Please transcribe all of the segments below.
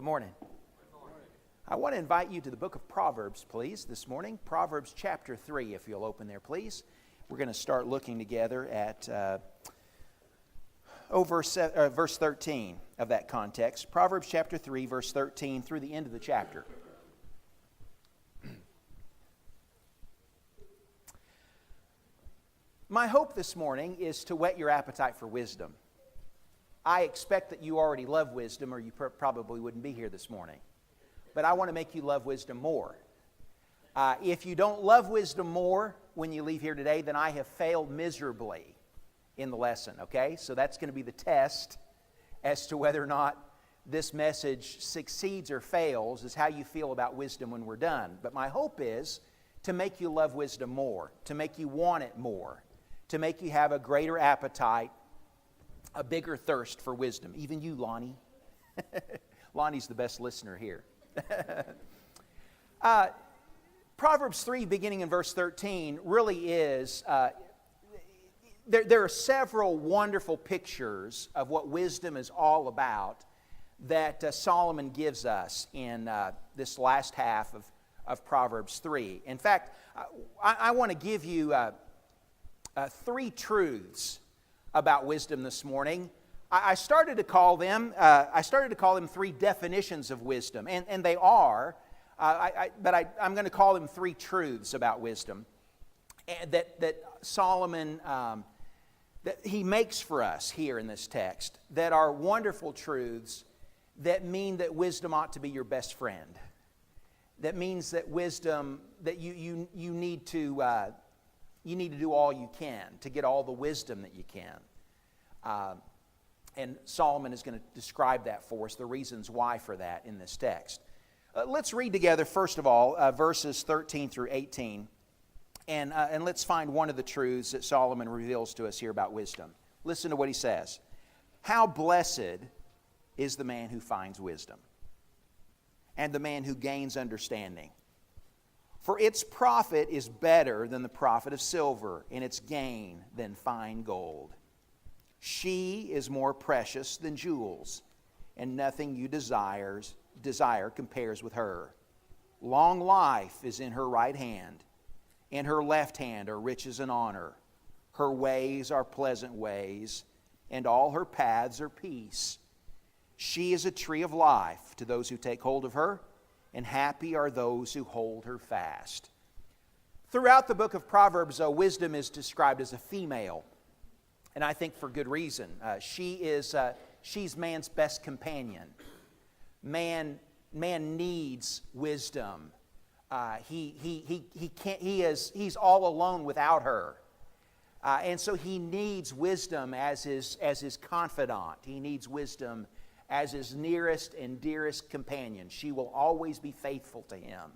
Good morning. I want to invite you to the book of Proverbs, please, this morning. Proverbs chapter 3, if you'll open there, please. We're going to start looking together at verse 13 of that context. Proverbs chapter 3, verse 13 through the end of the chapter. My hope this morning is to whet your appetite for wisdom. I expect that you already love wisdom, or you probably wouldn't be here this morning. But I want to make you love wisdom more. If you don't love wisdom more when you leave here today, then I have failed miserably in the lesson, okay? So that's going to be the test as to whether or not this message succeeds or fails, is how you feel about wisdom when we're done. But my hope is to make you love wisdom more, to make you want it more, to make you have a greater appetite, a bigger thirst for wisdom. Even you, Lonnie. Lonnie's the best listener here. Proverbs 3, beginning in verse 13, really is, there are several wonderful pictures of what wisdom is all about that Solomon gives us in this last half of Proverbs 3. In fact, I want to give you three truths about wisdom this morning. I started to call them three definitions of wisdom, and they are, but I'm going to call them three truths about wisdom that Solomon that he makes for us here in this text, that are wonderful truths that mean that wisdom ought to be your best friend. That means that wisdom, that you need to do all you can to get all the wisdom that you can. And Solomon is going to describe that for us, the reasons why for that in this text. Let's read together, first of all, verses 13 through 18. And let's find one of the truths that Solomon reveals to us here about wisdom. Listen to what he says. How blessed is the man who finds wisdom, and the man who gains understanding. For its profit is better than the profit of silver, and its gain than fine gold. She is more precious than jewels, and nothing you desire compares with her. Long life is in her right hand, in her left hand are riches and honor. Her ways are pleasant ways, and all her paths are peace. She is a tree of life to those who take hold of her, and happy are those who hold her fast. Throughout the book of Proverbs, wisdom is described as a female, and I think for good reason. She's man's best companion. Man needs wisdom. He's all alone without her, and so he needs wisdom as his confidant. He needs wisdom as his nearest and dearest companion. She will always be faithful to him.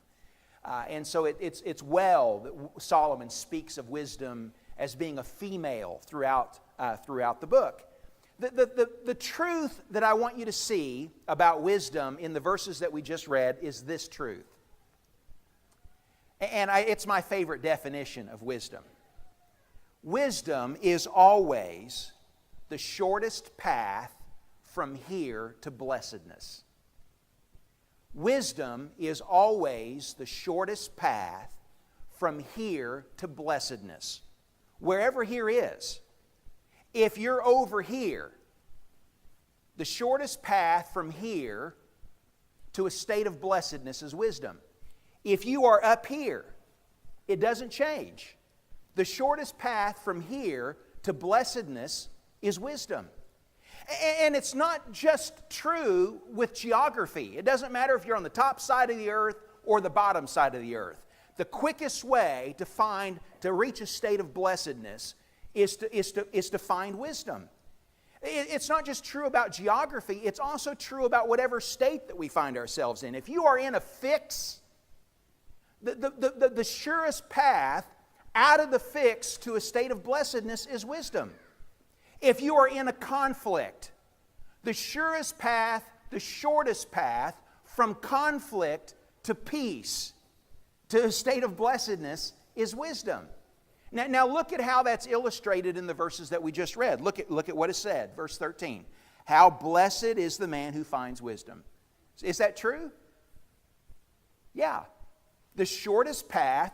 And so it's well that Solomon speaks of wisdom as being a female throughout the book. The truth that I want you to see about wisdom in the verses that we just read is this truth. And it's my favorite definition of wisdom. Wisdom is always the shortest path from here to blessedness. Wisdom is always the shortest path from here to blessedness. Wherever here is. If you're over here, the shortest path from here to a state of blessedness is wisdom. If you are up here, it doesn't change. The shortest path from here to blessedness is wisdom. And it's not just true with geography. It doesn't matter if you're on the top side of the earth or the bottom side of the earth. The quickest way to reach a state of blessedness is to find wisdom. It's not just true about geography, it's also true about whatever state that we find ourselves in. If you are in a fix, the surest path out of the fix to a state of blessedness is wisdom. If you are in a conflict, the surest path, the shortest path from conflict to peace, to a state of blessedness, is wisdom. Now look at how that's illustrated in the verses that we just read. Look at what it said, verse 13. How blessed is the man who finds wisdom. Is that true? Yeah. The shortest path,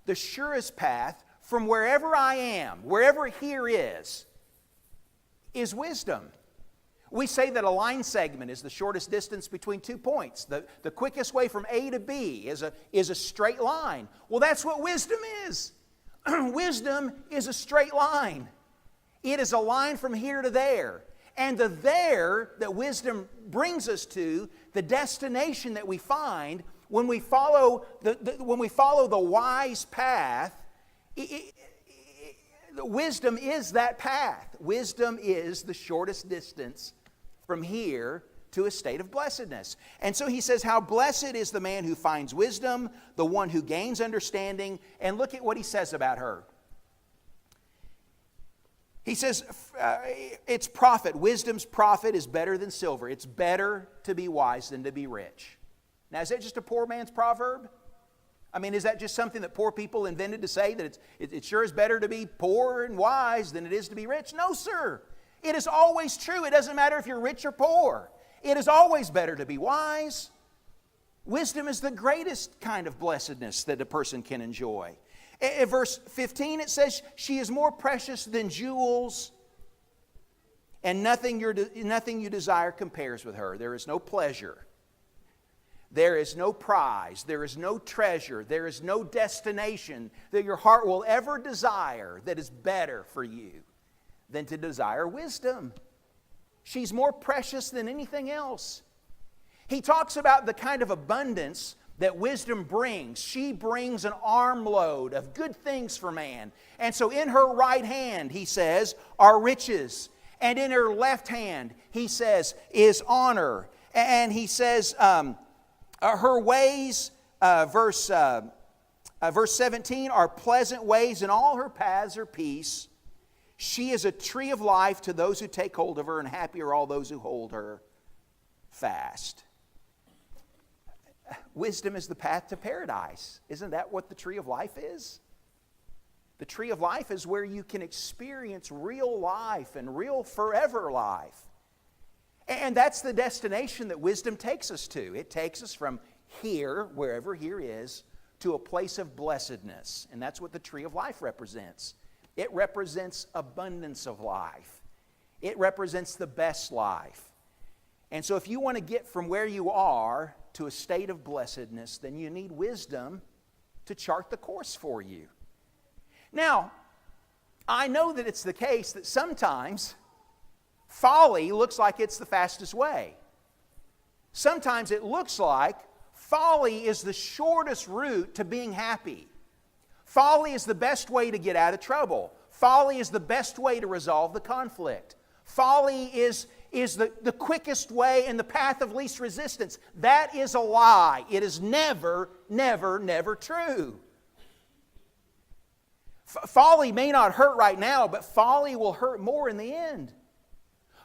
the surest path from wherever I am, wherever here is wisdom. We say that a line segment is the shortest distance between 2 points. The quickest way from A to B is a straight line. Well, that's what wisdom is. Wisdom is a straight line. It is a line from here to there. And the there that wisdom brings us to, the destination that we find when we follow the wise path, wisdom is that path. Wisdom is the shortest distance from here to a state of blessedness. And so he says, how blessed is the man who finds wisdom, the one who gains understanding. And look at what he says about her. He says, its profit, wisdom's profit is better than silver. It's better to be wise than to be rich. Now, is that just a poor man's proverb? I mean, is that just something that poor people invented to say that it sure is better to be poor and wise than it is to be rich? No, sir. It is always true. It doesn't matter if you're rich or poor. It is always better to be wise. Wisdom is the greatest kind of blessedness that a person can enjoy. In verse 15 it says, she is more precious than jewels, and nothing you desire compares with her. There is no pleasure. There is no prize. There is no treasure. There is no destination that your heart will ever desire that is better for you than to desire wisdom. She's more precious than anything else. He talks about the kind of abundance that wisdom brings. She brings an armload of good things for man. And so in her right hand, he says, are riches. And in her left hand, he says, is honor. And he says, her ways, verse 17, are pleasant ways, and all her paths are peace. She is a tree of life to those who take hold of her, and happy are all those who hold her fast. Wisdom is the path to paradise. Isn't that what the tree of life is? The tree of life is where you can experience real life and real forever life. And that's the destination that wisdom takes us to. It takes us from here, wherever here is, to a place of blessedness. And that's what the tree of life represents. It represents abundance of life. It represents the best life. And so if you want to get from where you are to a state of blessedness, then you need wisdom to chart the course for you. Now, I know that it's the case that sometimes folly looks like it's the fastest way. Sometimes it looks like folly is the shortest route to being happy. Folly is the best way to get out of trouble. Folly is the best way to resolve the conflict. Folly is the quickest way and the path of least resistance. That is a lie. It is never, never, never true. Folly may not hurt right now, but folly will hurt more in the end.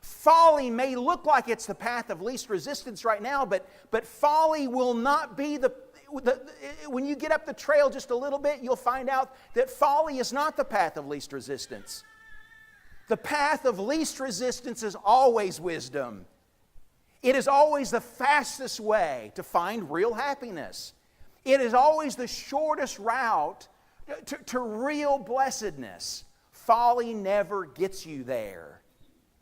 Folly may look like it's the path of least resistance right now, but folly will not be when you get up the trail just a little bit, you'll find out that folly is not the path of least resistance. The path of least resistance is always wisdom. It is always the fastest way to find real happiness. It is always the shortest route to real blessedness. Folly never gets you there.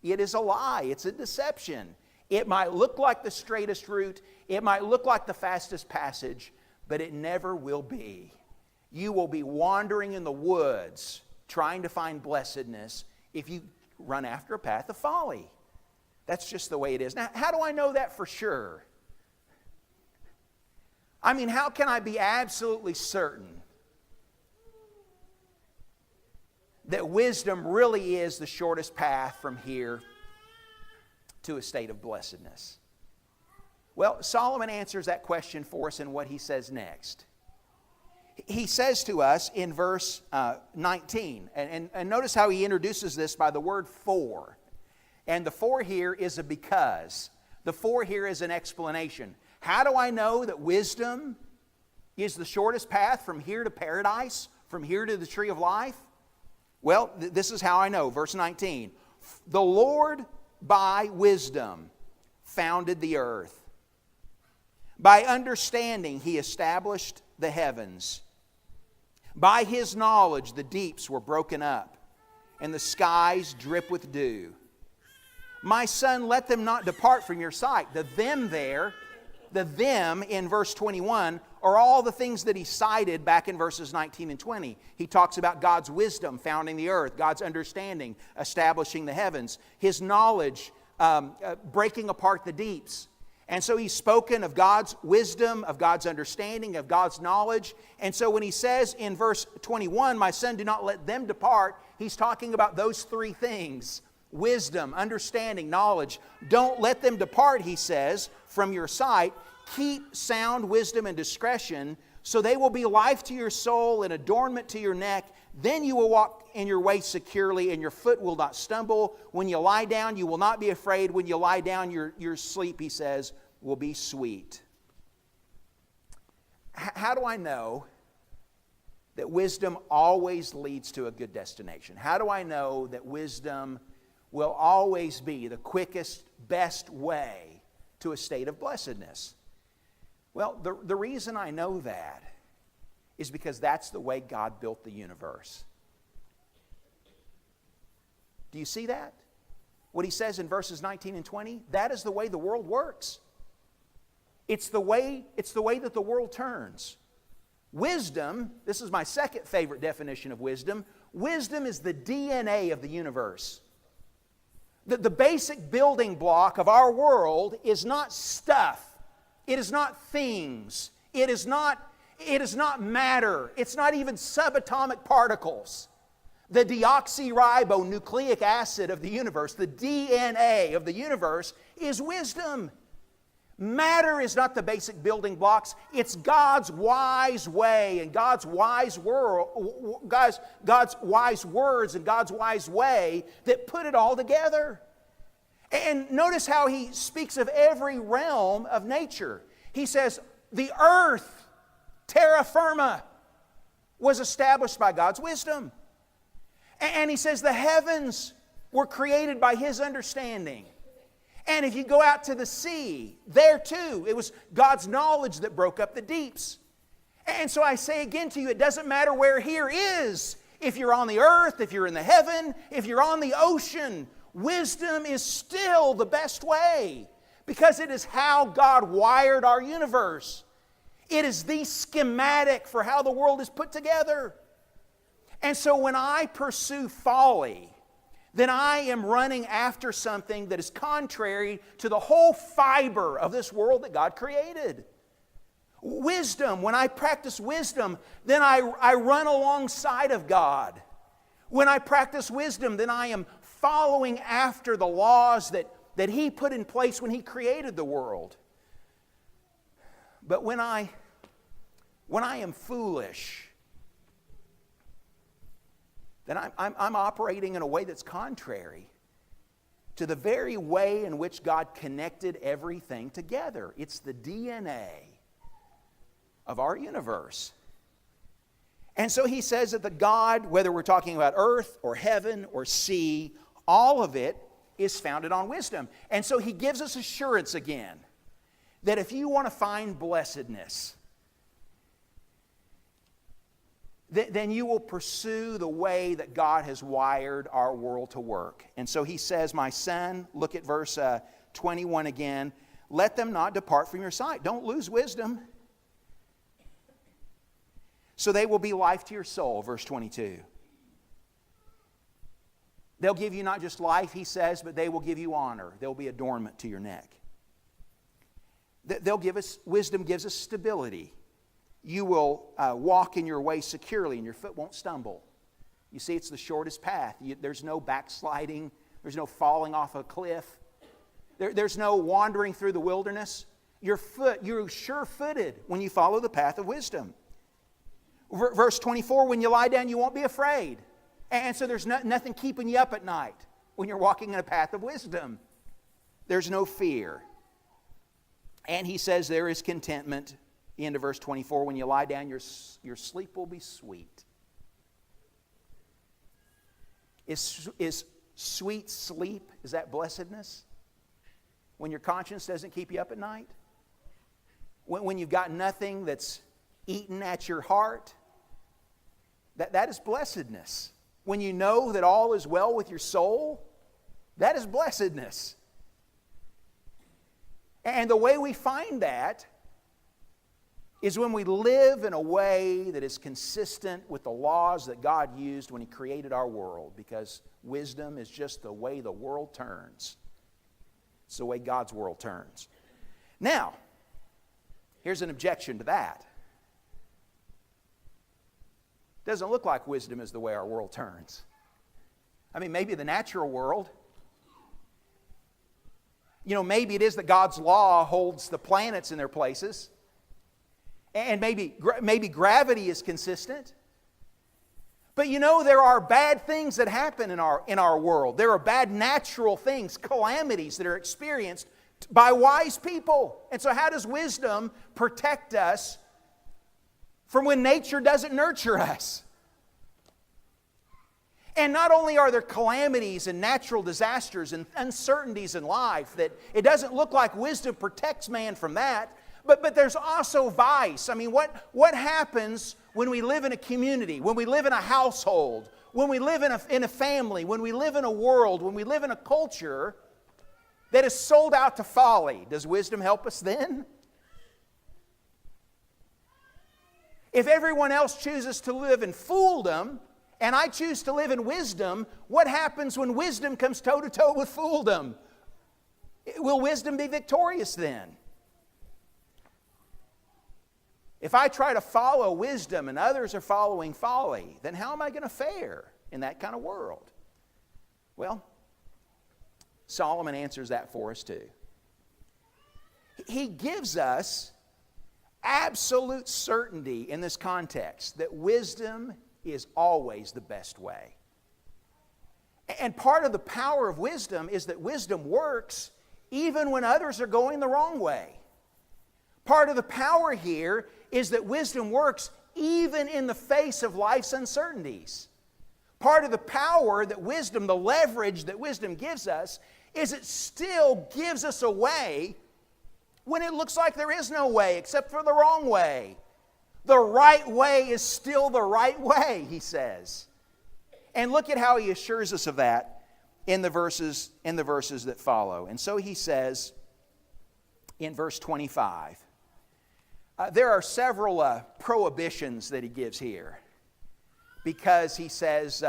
It is a lie. It's a deception. It might look like the straightest route. It might look like the fastest passage, but it never will be. You will be wandering in the woods trying to find blessedness if you run after a path of folly. That's just the way it is. Now, how do I know that for sure? I mean, how can I be absolutely certain that wisdom really is the shortest path from here to a state of blessedness? Well, Solomon answers that question for us in what he says next. He says to us in verse 19, and notice how he introduces this by the word for. And the for here is a because. The for here is an explanation. How do I know that wisdom is the shortest path from here to paradise, from here to the tree of life? Well, this is how I know. Verse 19. The Lord by wisdom founded the earth. By understanding He established the heavens. By His knowledge the deeps were broken up, and the skies drip with dew. My son, let them not depart from your sight. The them there, the them in verse 21, are all the things that he cited back in verses 19 and 20. He talks about God's wisdom founding the earth, God's understanding, establishing the heavens, His knowledge, breaking apart the deeps. And so he's spoken of God's wisdom, of God's understanding, of God's knowledge. And so when he says in verse 21, my son, do not let them depart, he's talking about those three things. Wisdom, understanding, knowledge. Don't let them depart, he says, from your sight. Keep sound wisdom and discretion, so they will be life to your soul and adornment to your neck. Then you will walk in your way securely, and your foot will not stumble. When you lie down, you will not be afraid. When you lie down, your sleep, he says, will be sweet. How do I know that wisdom always leads to a good destination? How do I know that wisdom will always be the quickest, best way to a state of blessedness? Well, the reason I know that is because that's the way God built the universe. Do you see that? What he says in verses 19 and 20? That is the way the world works. It's the way that the world turns. Wisdom, this is my second favorite definition of wisdom. Wisdom is the DNA of the universe. The basic building block of our world is not stuff. It is not things. It is not matter. It's not even subatomic particles. The deoxyribonucleic acid of the universe, the DNA of the universe, is wisdom. Matter is not the basic building blocks. It's God's wise way and God's wise God's wise words and God's wise way that put it all together. And notice how he speaks of every realm of nature. He says, the earth, terra firma, was established by God's wisdom. And he says the heavens were created by His understanding. And if you go out to the sea, there too, it was God's knowledge that broke up the deeps. And so I say again to you, it doesn't matter where here is. If you're on the earth, if you're in the heaven, if you're on the ocean, wisdom is still the best way, because it is how God wired our universe. It is the schematic for how the world is put together. And so when I pursue folly, then I am running after something that is contrary to the whole fiber of this world that God created. Wisdom, when I practice wisdom, then I run alongside of God. When I practice wisdom, then I am following after the laws that He put in place when He created the world. But when I am foolish, then I'm operating in a way that's contrary to the very way in which God connected everything together. It's the DNA of our universe. And so he says that the God, whether we're talking about earth or heaven or sea, all of it is founded on wisdom. And so he gives us assurance again that if you want to find blessedness, then you will pursue the way that God has wired our world to work. And so he says, my son, look at verse 21 again, let them not depart from your sight. Don't lose wisdom. So they will be life to your soul, verse 22. They'll give you not just life, he says, but they will give you honor. They'll be adornment to your neck. They'll give us, wisdom gives us stability. You will walk in your way securely and your foot won't stumble. You see, it's the shortest path. There's no backsliding. There's no falling off a cliff. There's no wandering through the wilderness. You're sure-footed when you follow the path of wisdom. Verse 24, when you lie down, you won't be afraid. And so there's nothing keeping you up at night when you're walking in a path of wisdom. There's no fear. And he says there is contentment. The end of verse 24, when you lie down, your sleep will be sweet. Is sweet sleep, is that blessedness? When your conscience doesn't keep you up at night? when you've got nothing that's eaten at your heart, that is blessedness. When you know that all is well with your soul, that is blessedness. And the way we find that is when we live in a way that is consistent with the laws that God used when He created our world, because wisdom is just the way the world turns. It's the way God's world turns. Now, here's an objection to that. It doesn't look like wisdom is the way our world turns. I mean, maybe the natural world, maybe it is that God's law holds the planets in their places. And maybe gravity is consistent. But there are bad things that happen in our world. There are bad natural things, calamities that are experienced by wise people. And so how does wisdom protect us from when nature doesn't nurture us? And not only are there calamities and natural disasters and uncertainties in life, that it doesn't look like wisdom protects man from that, but there's also vice. I mean, what happens when we live in a community, when we live in a household, when we live in a family, when we live in a world, when we live in a culture that is sold out to folly? Does wisdom help us then? If everyone else chooses to live in fooldom, and I choose to live in wisdom, what happens when wisdom comes toe-to-toe with fooldom? Will wisdom be victorious then? If I try to follow wisdom and others are following folly, then how am I going to fare in that kind of world? Well, Solomon answers that for us too. He gives us absolute certainty in this context that wisdom is always the best way. And part of the power of wisdom is that wisdom works even when others are going the wrong way. Part of the power here is that wisdom works even in the face of life's uncertainties. Part of the power that wisdom, the leverage that wisdom gives us, is it still gives us a way when it looks like there is no way except for the wrong way. The right way is still the right way, he says. And look at how he assures us of that in the verses that follow. And so he says in verse 25, there are several prohibitions that he gives here, because he says,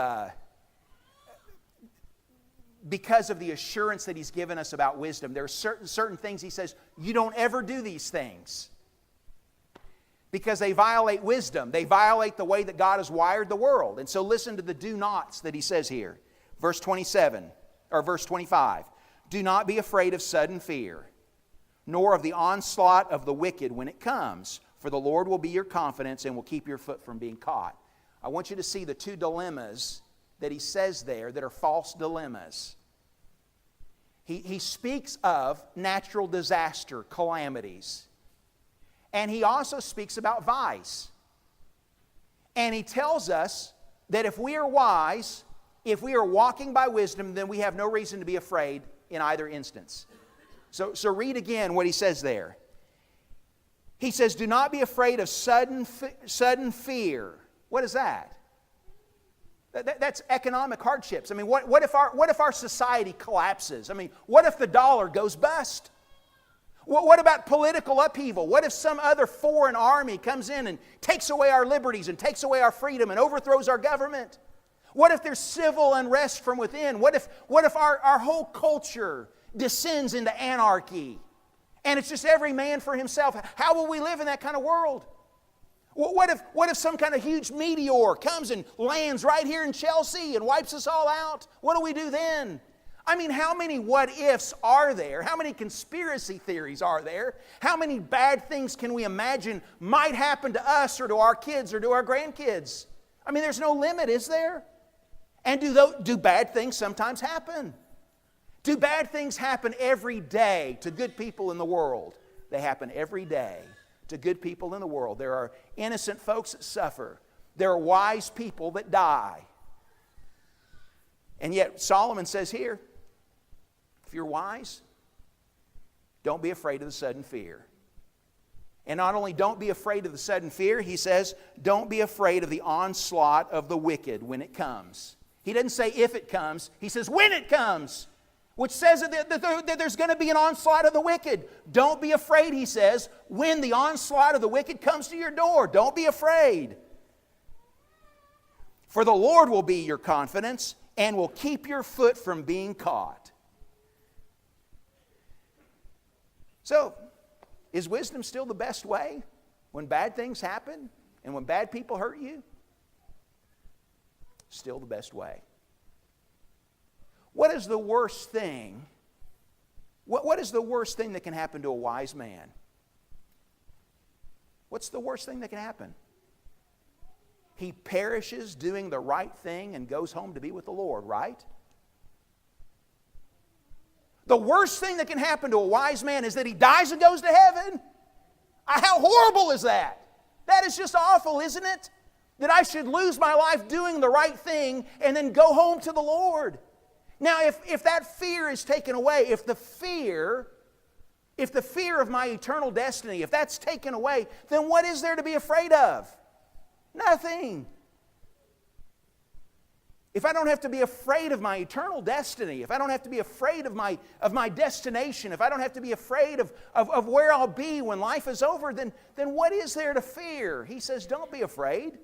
because of the assurance that he's given us about wisdom, there are certain things he says, you don't ever do these things, because they violate wisdom. They violate the way that God has wired the world. And so listen to the do nots that he says here. Verse 27, or verse 25. Do not be afraid of sudden fear, nor of the onslaught of the wicked when it comes, for the Lord will be your confidence and will keep your foot from being caught. I want you to see the two dilemmas that he says there that are false dilemmas. He speaks of natural disaster, calamities. And he also speaks about vice. And he tells us that if we are wise, if we are walking by wisdom, then we have no reason to be afraid in either instance. So read again what he says there. He says, do not be afraid of sudden fear. What is that? That's economic hardships. I mean, what if our society collapses? I mean, what if the dollar goes bust? What about political upheaval? What if some other foreign army comes in and takes away our liberties and takes away our freedom and overthrows our government? What if there's civil unrest from within? What if our whole culture descends into anarchy and it's just every man for himself? How will we live in that kind of world? What if some kind of huge meteor comes and lands right here in Chelsea and wipes us all out? What do we do then? I mean, how many what ifs are there? How many conspiracy theories are there? How many bad things can we imagine might happen to us or to our kids or to our grandkids? I mean, there's no limit, is there? And do bad things sometimes happen? Do bad things happen every day to good people in the world? They happen every day to good people in the world. There are innocent folks that suffer. There are wise people that die. And yet Solomon says here, if you're wise, don't be afraid of the sudden fear. And not only don't be afraid of the sudden fear, he says, don't be afraid of the onslaught of the wicked when it comes. He doesn't say if it comes, he says when it comes, which says that there's going to be an onslaught of the wicked. Don't be afraid, he says, when the onslaught of the wicked comes to your door. Don't be afraid. For the Lord will be your confidence and will keep your foot from being caught. So, is wisdom still the best way when bad things happen and when bad people hurt you? Still the best way. What is the worst thing? What is the worst thing that can happen to a wise man? What's the worst thing that can happen? He perishes doing the right thing and goes home to be with the Lord, right? The worst thing that can happen to a wise man is that he dies and goes to heaven. How horrible is that? That is just awful, isn't it? That I should lose my life doing the right thing and then go home to the Lord. Now, if that fear is taken away, if the fear of my eternal destiny, if that's taken away, then what is there to be afraid of? Nothing. If I don't have to be afraid of my eternal destiny, if I don't have to be afraid of my destination, if I don't have to be afraid of where I'll be when life is over, then what is there to fear? He says, don't be afraid.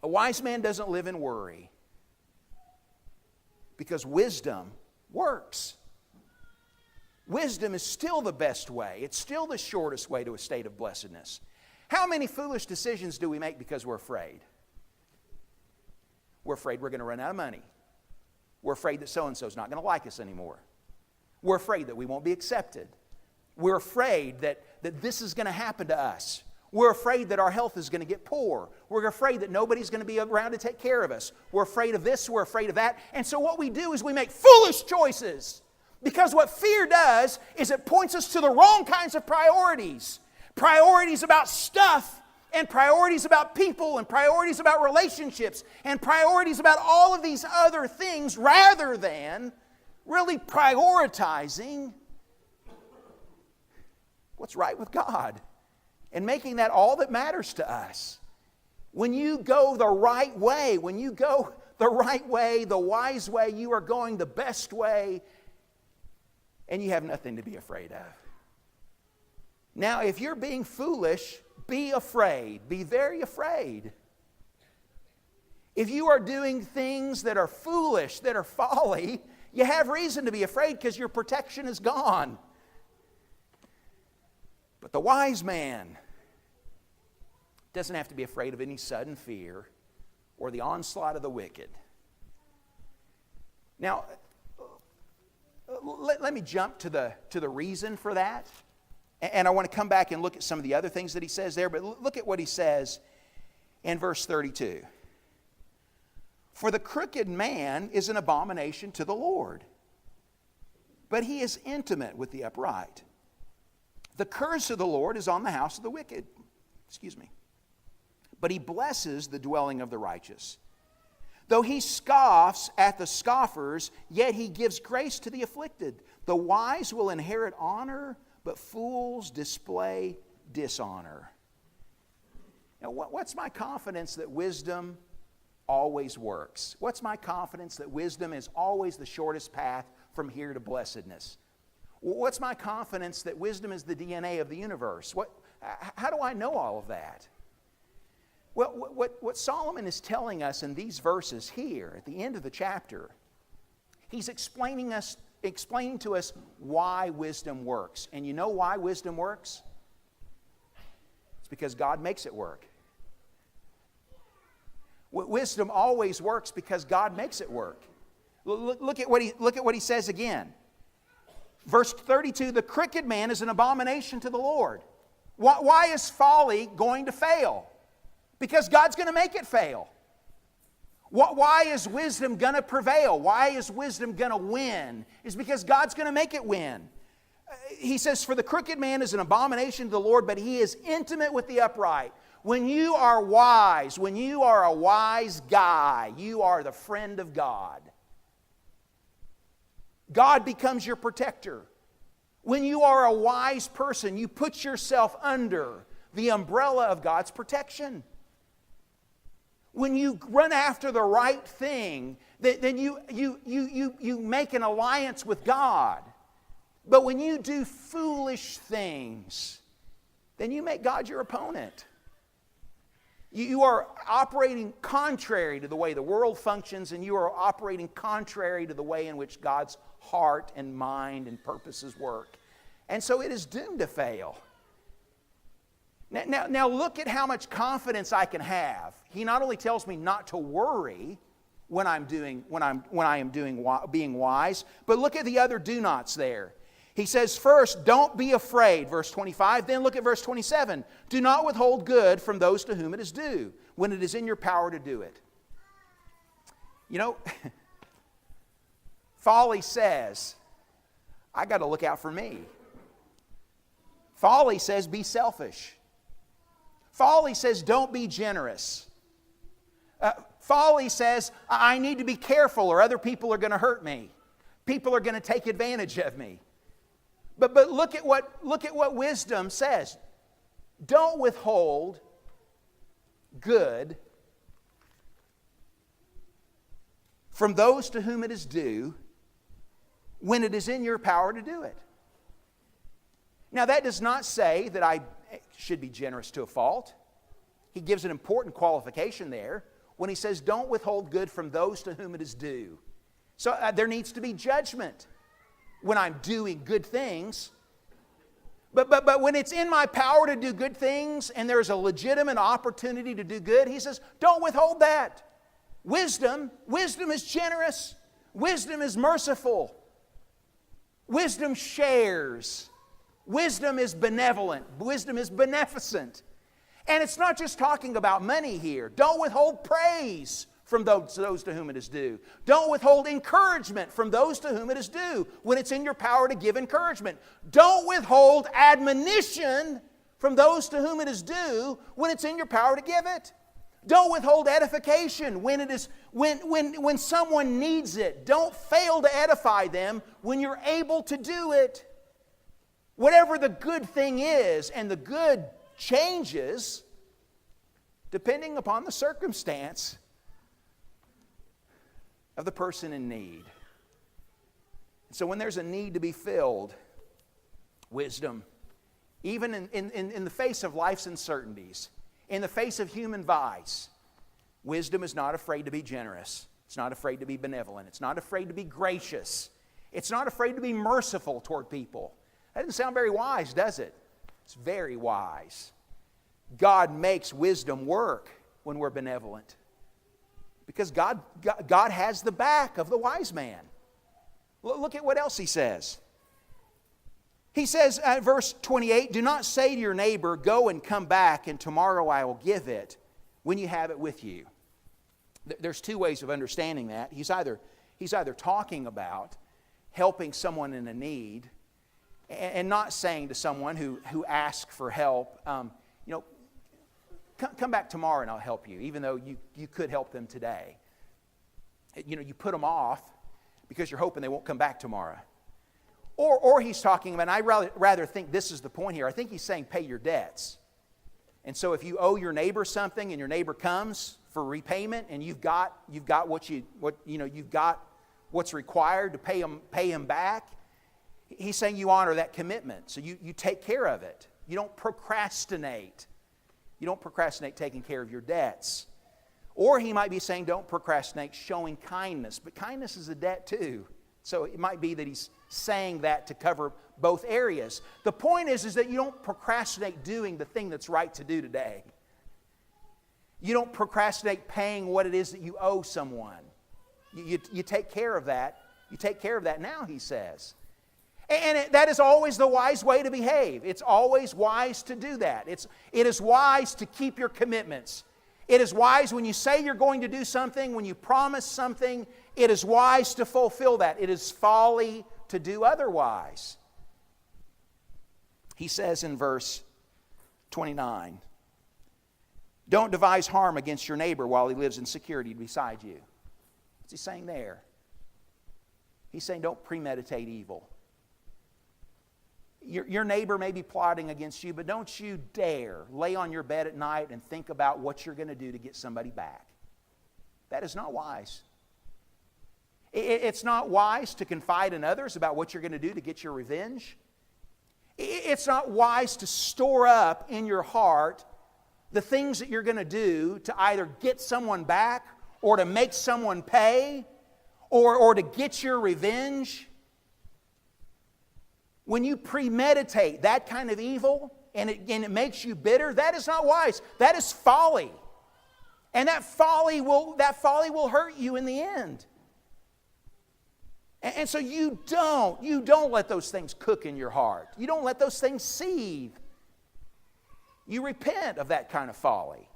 A wise man doesn't live in worry because wisdom works. Wisdom is still the best way. It's still the shortest way to a state of blessedness. How many foolish decisions do we make because we're afraid? We're afraid we're going to run out of money. We're afraid that so-and-so is not going to like us anymore. We're afraid that we won't be accepted. We're afraid that this is going to happen to us. We're afraid that our health is going to get poor. We're afraid that nobody's going to be around to take care of us. We're afraid of this, we're afraid of that. And so what we do is we make foolish choices. Because what fear does is it points us to the wrong kinds of priorities. Priorities about stuff, and priorities about people, and priorities about relationships, and priorities about all of these other things, rather than really prioritizing what's right with God and making that all that matters to us. When you go the right way, when you go the right way, the wise way, you are going the best way, and you have nothing to be afraid of. Now, if you're being foolish, be afraid. Be very afraid. If you are doing things that are foolish, that are folly, you have reason to be afraid because your protection is gone. But the wise man doesn't have to be afraid of any sudden fear or the onslaught of the wicked. Now, let me jump to the reason for that. And I want to come back and look at some of the other things that he says there, but look at what he says in verse 32. For the crooked man is an abomination to the Lord, but he is intimate with the upright. The curse of the Lord is on the house of the wicked. But he blesses the dwelling of the righteous. Though he scoffs at the scoffers, yet he gives grace to the afflicted. The wise will inherit honor, but fools display dishonor. Now, what's my confidence that wisdom always works? What's my confidence that wisdom is always the shortest path from here to blessedness? What's my confidence that wisdom is the DNA of the universe? How do I know all of that? Well, what Solomon is telling us in these verses here at the end of the chapter, he's explaining to us why wisdom works. And you know why wisdom works? It's because God makes it work. Wisdom always works because God makes it work. Look at what he says again. Verse 32, the crooked man is an abomination to the Lord. Why is folly going to fail? Because God's going to make it fail. Why is wisdom going to prevail? Why is wisdom going to win? It's because God's going to make it win. He says, for the crooked man is an abomination to the Lord, but he is intimate with the upright. When you are wise, when you are a wise guy, you are the friend of God. God becomes your protector. When you are a wise person, you put yourself under the umbrella of God's protection. When you run after the right thing, then you make an alliance with God. But when you do foolish things, then you make God your opponent. You are operating contrary to the way the world functions, and you are operating contrary to the way in which God's heart and mind and purposes work. And so it is doomed to fail. Now look at how much confidence I can have. He not only tells me not to worry when I am being wise, but look at the other do nots there. He says, first, don't be afraid, verse 25. Then look at verse 27. Do not withhold good from those to whom it is due, when it is in your power to do it. You know, folly says, I got to look out for me. Folly says, be selfish. Folly says, don't be generous. Folly says, I need to be careful or other people are going to hurt me. People are going to take advantage of me. But look at what wisdom says. Don't withhold good from those to whom it is due when it is in your power to do it. Now, that does not say that I should be generous to a fault. He gives an important qualification there when he says, don't withhold good from those to whom it is due. So there needs to be judgment when I'm doing good things. But when it's in my power to do good things and there's a legitimate opportunity to do good, he says, don't withhold that. Wisdom is generous. Wisdom is merciful. Wisdom shares. Wisdom is benevolent. Wisdom is beneficent. And it's not just talking about money here. Don't withhold praise from those to whom it is due. Don't withhold encouragement from those to whom it is due when it's in your power to give encouragement. Don't withhold admonition from those to whom it is due when it's in your power to give it. Don't withhold edification when someone needs it. Don't fail to edify them when you're able to do it. Whatever the good thing is, and the good changes depending upon the circumstance of the person in need. So when there's a need to be filled, wisdom, even in the face of life's uncertainties, in the face of human vice, wisdom is not afraid to be generous. It's not afraid to be benevolent. It's not afraid to be gracious. It's not afraid to be merciful toward people. That doesn't sound very wise, does it? It's very wise. God makes wisdom work when we're benevolent, because God has the back of the wise man. Look at what else he says. He says at verse 28, do not say to your neighbor, go and come back, and tomorrow I will give it, when you have it with you. There's two ways of understanding that. He's either talking about helping someone in a need, and not saying to someone who asks for help, come back tomorrow and I'll help you, even though you could help them today. You put them off because you're hoping they won't come back tomorrow. Or he's talking about, and I rather think this is the point here, I think he's saying pay your debts. And so if you owe your neighbor something and your neighbor comes for repayment and you've got what's required to pay him back, he's saying you honor that commitment. So you take care of it. You don't procrastinate. You don't procrastinate taking care of your debts. Or he might be saying don't procrastinate showing kindness. But kindness is a debt too. So it might be that he's saying that to cover both areas. The point is that you don't procrastinate doing the thing that's right to do today. You don't procrastinate paying what it is that you owe someone. You take care of that. You take care of that now, he says. And that is always the wise way to behave. It's always wise to do that. It is wise to keep your commitments. It is wise when you say you're going to do something, when you promise something, it is wise to fulfill that. It is folly to do otherwise. He says in verse 29, don't devise harm against your neighbor while he lives in security beside you. What's he saying there? He's saying don't premeditate evil. Your neighbor may be plotting against you, but don't you dare lay on your bed at night and think about what you're going to do to get somebody back. That is not wise. It's not wise to confide in others about what you're going to do to get your revenge. It's not wise to store up in your heart the things that you're going to do to either get someone back or to make someone pay or to get your revenge. When you premeditate that kind of evil and it makes you bitter, that is not wise. That is folly. And that folly will hurt you in the end. And so you don't let those things cook in your heart. You don't let those things seethe. You repent of that kind of folly.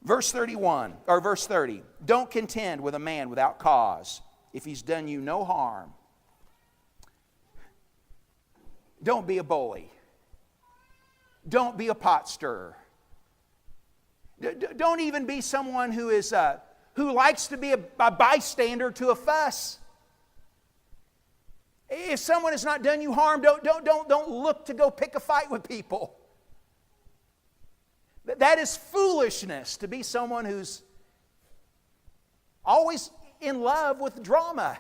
Verse 30. Don't contend with a man without cause if he's done you no harm. Don't be a bully. Don't be a pot stirrer. Don't even be someone who likes to be a bystander to a fuss. If someone has not done you harm, don't look to go pick a fight with people. That is foolishness, to be someone who's always in love with drama,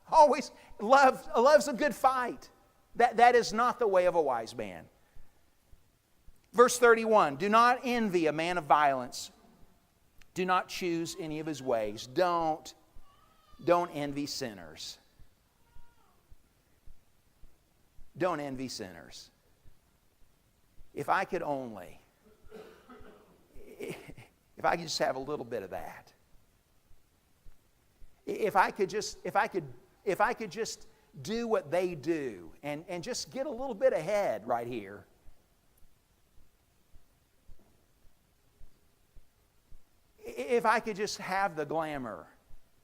always loves a good fight. That is not the way of a wise man. Verse 31, do not envy a man of violence. Do not choose any of his ways. Don't envy sinners. Don't envy sinners. If I could just have a little bit of that. If I could just do what they do and just get a little bit ahead right here. If I could just have the glamour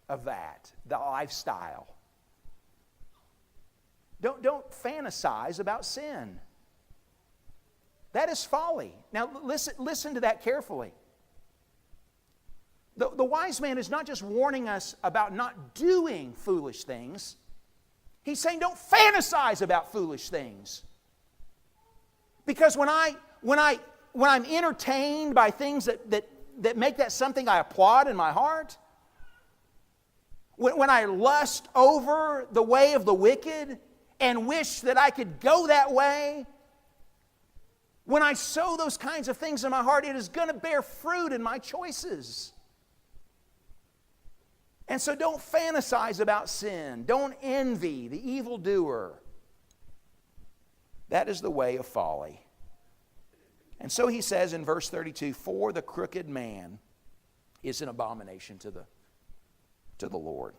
of that, the lifestyle. Don't fantasize about sin. That is folly. Now listen to that carefully. The wise man is not just warning us about not doing foolish things. He's saying don't fantasize about foolish things. Because when I'm entertained by things that make that something I applaud in my heart, when I lust over the way of the wicked and wish that I could go that way, when I sow those kinds of things in my heart, it is going to bear fruit in my choices. And so don't fantasize about sin. Don't envy the evildoer. That is the way of folly. And so he says in verse 32, for the crooked man is an abomination to the Lord.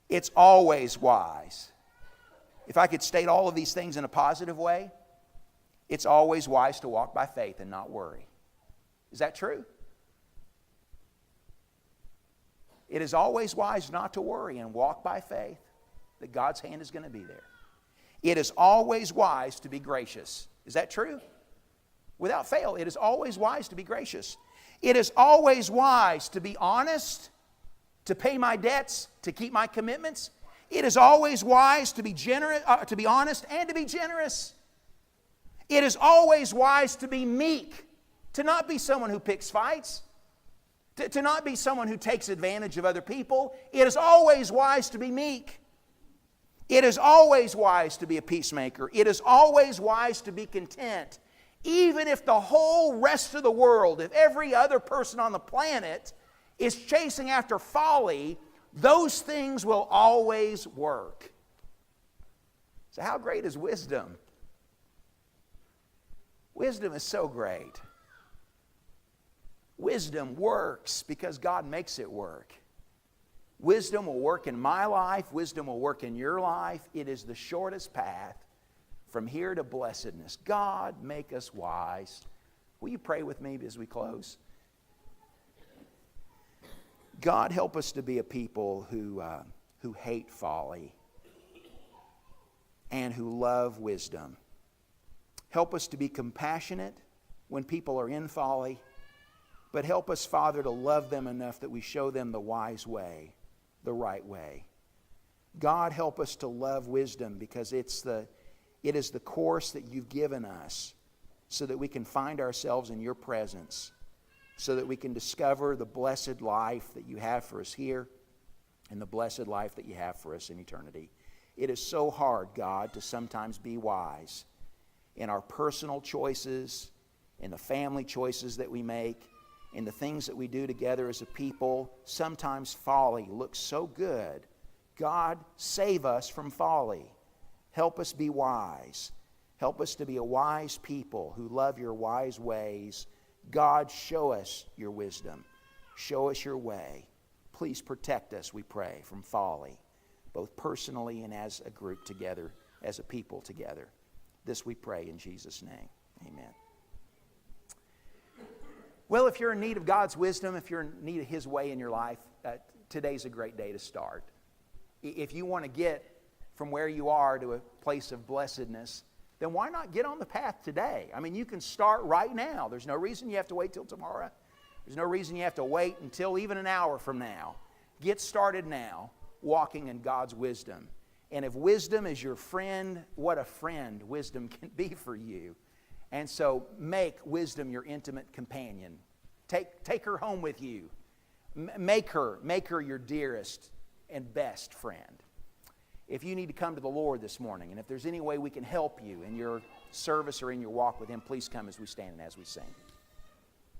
It's always wise. If I could state all of these things in a positive way, it's always wise to walk by faith and not worry. Is that true? It is always wise not to worry and walk by faith that God's hand is going to be there. It is always wise to be gracious. Is that true? Without fail, it is always wise to be gracious. It is always wise to be honest, to pay my debts, to keep my commitments. It is always wise to be generous, to be honest and to be generous. It is always wise to be meek, to not be someone who picks fights, to not be someone who takes advantage of other people. It is always wise to be meek. It is always wise to be a peacemaker. It is always wise to be content. Even if the whole rest of the world, if every other person on the planet is chasing after folly, those things will always work. So how great is wisdom? Wisdom is so great. Wisdom works because God makes it work. Wisdom will work in my life. Wisdom will work in your life. It is the shortest path from here to blessedness. God, make us wise. Will you pray with me as we close? God, help us to be a people who hate folly and who love wisdom. Help us to be compassionate when people are in folly, but help us, Father, to love them enough that we show them the wise way, the right way. God, help us to love wisdom, because it is the course that you've given us so that we can find ourselves in your presence, so that we can discover the blessed life that you have for us here and the blessed life that you have for us in eternity. It is so hard, God, to sometimes be wise in our personal choices, in the family choices that we make, in the things that we do together as a people. Sometimes folly looks so good. God, save us from folly. Help us be wise. Help us to be a wise people who love your wise ways. God, show us your wisdom. Show us your way. Please protect us, we pray, from folly, both personally and as a group together, as a people together. This we pray in Jesus' name. Amen. Well, if you're in need of God's wisdom, if you're in need of His way in your life, today's a great day to start. If you want to get from where you are to a place of blessedness, then why not get on the path today? I mean, you can start right now. There's no reason you have to wait till tomorrow. There's no reason you have to wait until even an hour from now. Get started now, walking in God's wisdom. And if wisdom is your friend, what a friend wisdom can be for you. And so make wisdom your intimate companion. Take her home with you. Make her your dearest and best friend. If you need to come to the Lord this morning, and if there's any way we can help you in your service or in your walk with Him, please come as we stand and as we sing.